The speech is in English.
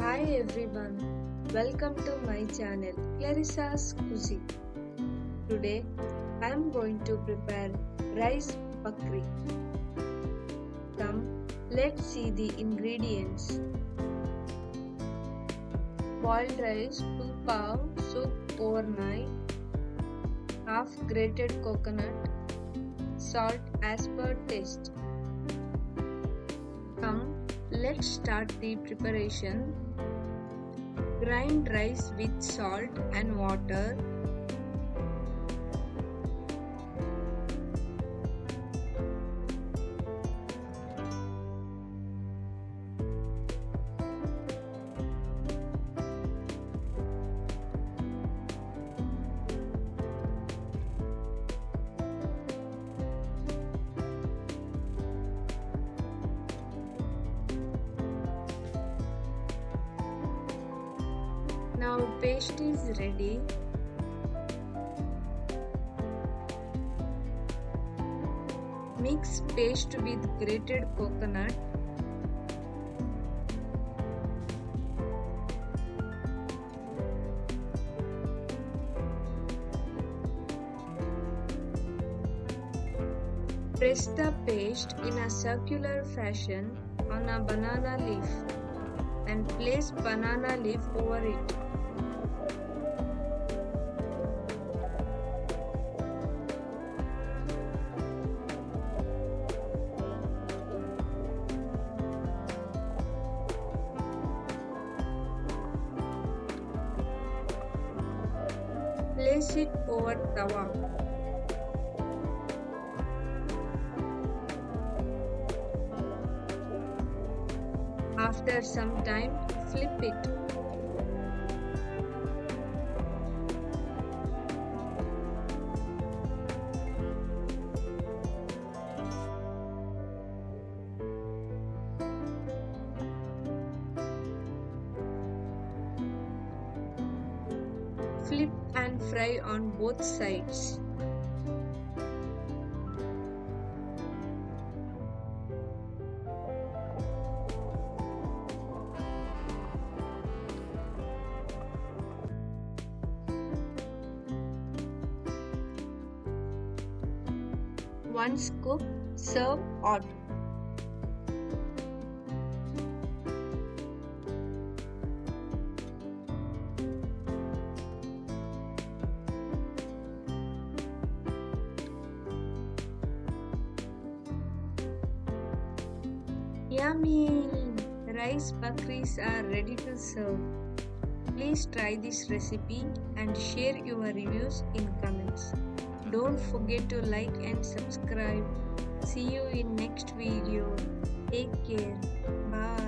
Hi everyone, welcome to my channel Clarissa's Cuisine. Today I am going to prepare rice Bhakri. Come, let's see the ingredients. Boiled rice 2 pav soak overnight, half grated coconut, salt as per taste. Come, let's start the preparation. Grind rice with salt and water. Now paste is ready. Mix paste with grated coconut. Press the paste in a circular fashion on a banana leaf and place banana leaf over it. Place it over tava. After some time, flip it. Flip and fry on both sides. Once cooked, serve hot. Yummy! Rice bhakris are ready to serve. Please try this recipe and share your reviews in comments. Don't forget to like and subscribe. See you in next video. Take care. Bye.